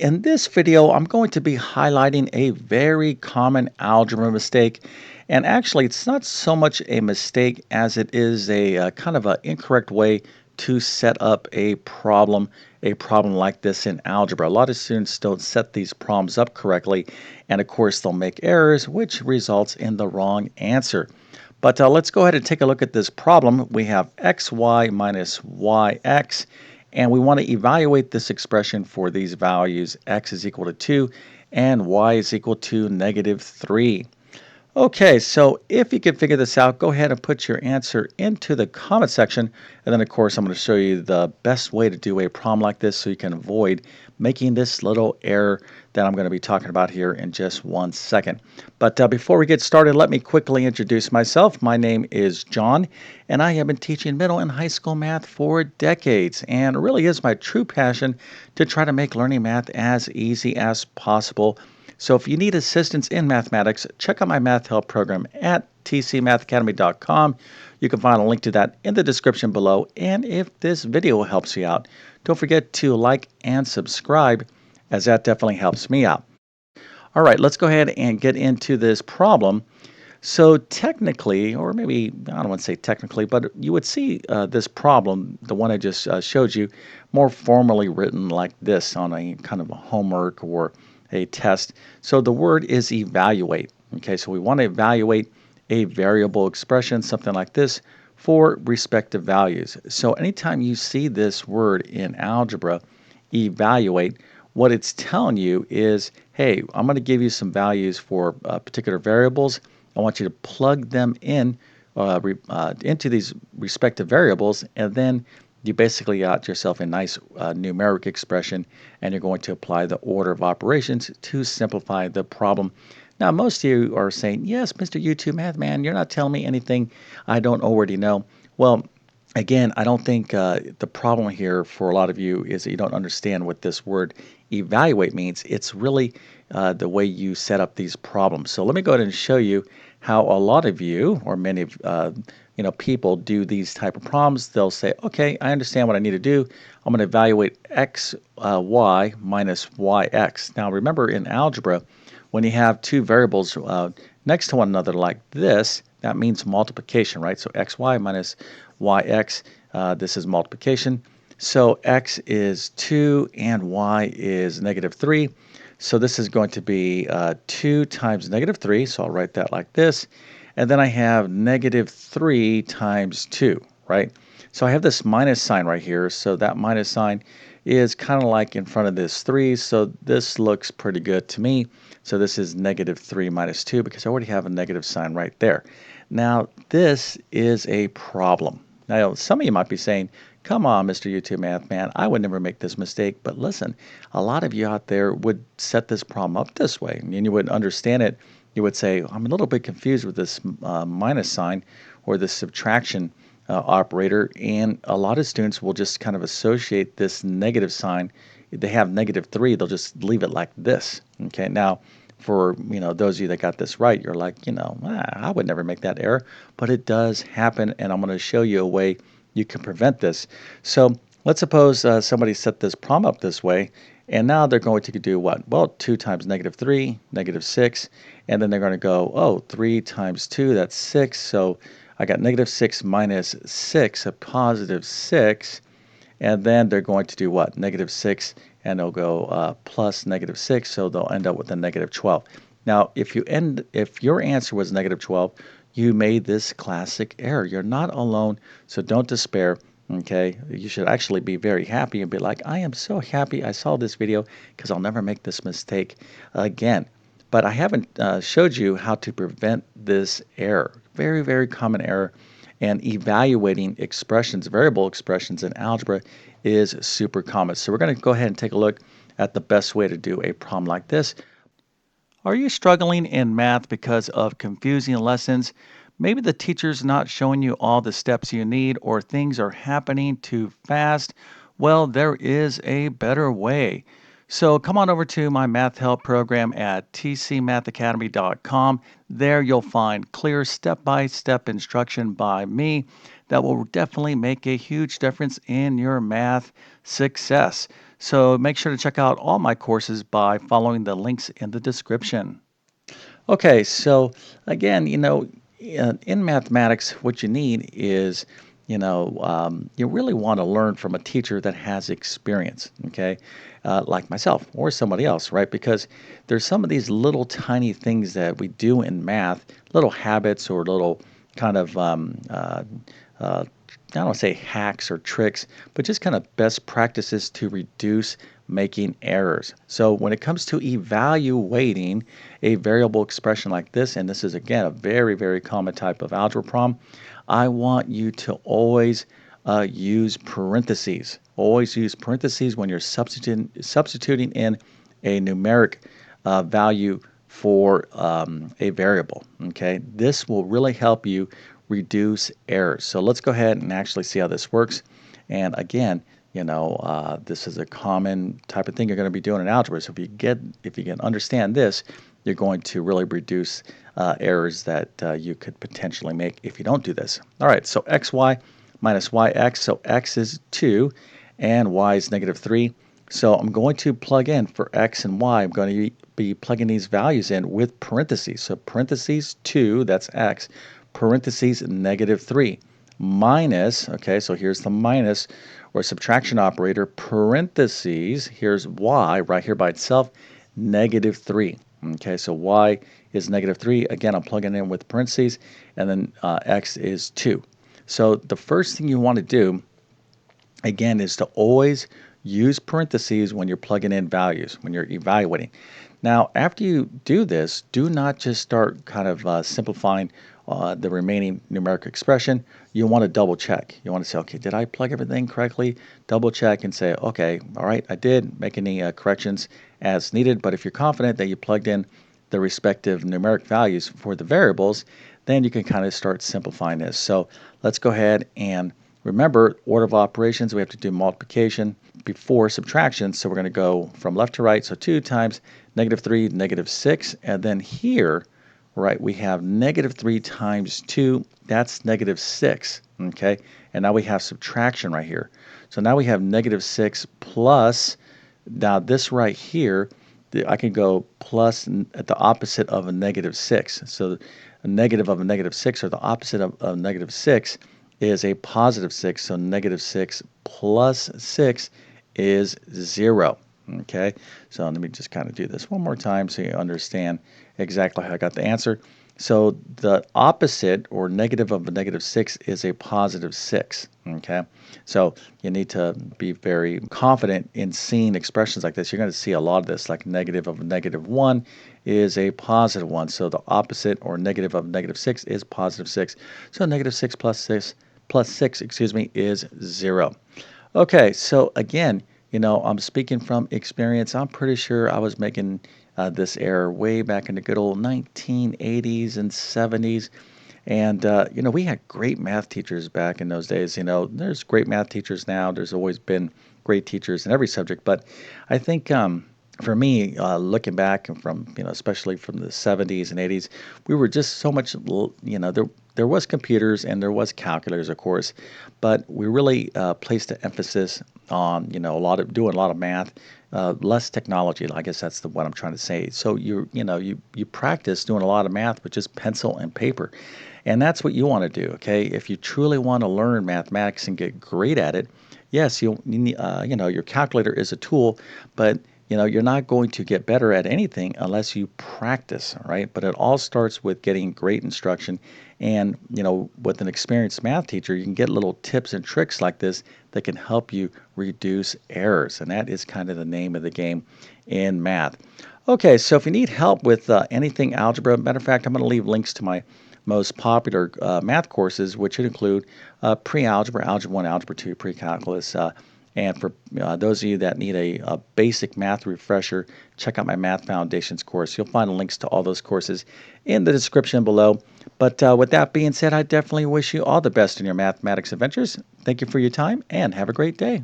In this video, I'm going to be highlighting a very common algebra mistake. And actually, it's not so much a mistake as it is a kind of an incorrect way to set up a problem like this in algebra. A lot of students don't set these problems up correctly, and of course, they'll make errors, which results in the wrong answer. But let's go ahead and take a look at this problem. We have xy minus yx, and we want to evaluate this expression for these values. X is equal to 2 and y is equal to negative 3. Okay, so if you can figure this out, go ahead and put your answer into the comment section. And then, of course, I'm going to show you the best way to do a problem like this so you can avoid making this little error that I'm going to be talking about here in just 1 second. But before we get started, let me quickly introduce myself. My name is John, and I have been teaching middle and high school math for decades. And it really is my true passion to try to make learning math as easy as possible. So if you need assistance in mathematics, check out my math help program at tcmathacademy.com. You can find a link to that in the description below. And if this video helps you out, don't forget to like and subscribe, as that definitely helps me out. All right, let's go ahead and get into this problem. So technically, or maybe I don't want to say technically, but you would see this problem, the one I just showed you, more formally written like this on a kind of a homework or a test. So the word is evaluate. Okay, so we want to evaluate a variable expression, something like this, for respective values. So anytime you see this word in algebra, evaluate, what it's telling you is, hey, I'm going to give you some values for particular variables. I want you to plug them in into these respective variables, and then you basically got yourself a nice numeric expression, and you're going to apply the order of operations to simplify the problem. Now, most of you are saying, yes, Mr. YouTube Math Man, you're not telling me anything I don't already know. Well, again, I don't think the problem here for a lot of you is that you don't understand what this word evaluate means. It's really the way you set up these problems. So let me go ahead and show you how a lot of you, or many of people, do these type of problems. They'll say, okay, I understand what I need to do. I'm going to evaluate x, y minus yx. Now remember, in algebra, when you have two variables next to one another like this, that means multiplication, right? So xy minus yx, this is multiplication. So x is 2 and y is negative 3. So this is going to be 2 times negative 3. So I'll write that like this. And then I have negative 3 times 2, right? So I have this minus sign right here. So that minus sign is kind of like in front of this 3. So this looks pretty good to me. So this is negative 3 minus 2 because I already have a negative sign right there. Now, this is a problem. Now, some of you might be saying, come on, Mr. YouTube Math Man, I would never make this mistake. But listen, a lot of you out there would set this problem up this way, and you wouldn't understand it. You would say, I'm a little bit confused with this minus sign or this subtraction operator. And a lot of students will just kind of associate this negative sign. If they have negative 3, they'll just leave it like this. Okay, now, for those of you that got this right, you're like, I would never make that error, but it does happen, and I'm going to show you a way you can prevent this. So let's suppose somebody set this problem up this way, and now they're going to do what? Well, 2 times negative 3, negative 6, and then they're going to go, oh, 3 times 2, that's 6, so I got negative 6 minus 6, a positive 6, and then they're going to do what? Negative 6, and they'll go plus negative 6, so they'll end up with a negative 12. Now, if your answer was negative 12, you made this classic error. You're not alone, so don't despair. Okay, you should actually be very happy and be like, I am so happy I saw this video because I'll never make this mistake again. But I haven't showed you how to prevent this error. Very, very common error. And evaluating expressions, variable expressions in algebra is super common. So we're going to go ahead and take a look at the best way to do a problem like this. Are you struggling in math because of confusing lessons? Maybe the teacher's not showing you all the steps you need, or things are happening too fast. Well, there is a better way. So come on over to my math help program at tcmathacademy.com. There you'll find clear step-by-step instruction by me that will definitely make a huge difference in your math success. So make sure to check out all my courses by following the links in the description. Okay, so again, in mathematics, what you need is, you really want to learn from a teacher that has experience, okay, like myself or somebody else, right? Because there's some of these little tiny things that we do in math, little habits or little kind of I don't want to say hacks or tricks, but just kind of best practices to reduce making errors. So when it comes to evaluating a variable expression like this, and this is again a very, very common type of algebra problem, I want you to always use parentheses. Always use parentheses when you're substituting in a numeric value for a variable. Okay, this will really help you reduce errors. So let's go ahead and actually see how this works. And again, this is a common type of thing you're going to be doing in algebra. So if you can understand this, you're going to really reduce errors that you could potentially make if you don't do this. All right, so xy minus yx. So x is 2 and y is negative 3. So I'm going to plug in for x and y. I'm going to be plugging these values in with parentheses. So parentheses 2, that's x, parentheses negative 3, minus, okay, so here's the minus or subtraction operator, parentheses, here's y right here by itself, negative 3. Okay, so y is negative 3. Again, I'm plugging in with parentheses, and then x is 2. So the first thing you want to do, again, is to always use parentheses when you're plugging in values, when you're evaluating. Now, after you do this, do not just start kind of simplifying the remaining numeric expression. You want to double check. You want to say, okay, did I plug everything correctly? Double check and say, okay, all right, I did make any corrections as needed. But if you're confident that you plugged in the respective numeric values for the variables, then you can kind of start simplifying this. So let's go ahead and remember, order of operations, we have to do multiplication before subtraction. So we're going to go from left to right. So 2 times negative 3, negative 6. And then here, right, we have negative 3 times 2. That's negative 6. Okay. And now we have subtraction right here. So now we have negative 6 plus, now this right here, I can go plus at the opposite of a negative 6. So a negative of a negative 6, or the opposite of negative 6, is a positive 6. So negative 6 plus 6 is 0. Okay, so let me just kind of do this one more time so you understand exactly how I got the answer. So the opposite or negative of a negative 6 is a positive 6. Okay, so you need to be very confident in seeing expressions like this. You're going to see a lot of this, like negative of a negative 1 is a positive 1. So the opposite or negative of negative 6 is positive 6. So negative 6 plus 6, excuse me, is 0. Okay, so again, I'm speaking from experience. I'm pretty sure I was making this error way back in the good old 1980s and 70s. And, we had great math teachers back in those days. There's great math teachers now. There's always been great teachers in every subject. But I think for me, looking back and from, especially from the 70s and 80s, we were just so much, there was computers and there was calculators, of course, but we really placed an emphasis on, doing a lot of math, less technology. I guess that's what I'm trying to say. So you practice doing a lot of math with just pencil and paper. And that's what you want to do, okay? If you truly want to learn mathematics and get great at it, yes, your calculator is a tool, but you're not going to get better at anything unless you practice, right? But it all starts with getting great instruction. And, with an experienced math teacher, you can get little tips and tricks like this that can help you reduce errors. And that is kind of the name of the game in math. Okay, so if you need help with anything algebra, matter of fact, I'm going to leave links to my most popular math courses, which would include pre-algebra, algebra 1, algebra 2, pre-calculus, and for those of you that need a basic math refresher, check out my Math Foundations course. You'll find links to all those courses in the description below. But with that being said, I definitely wish you all the best in your mathematics adventures. Thank you for your time and have a great day.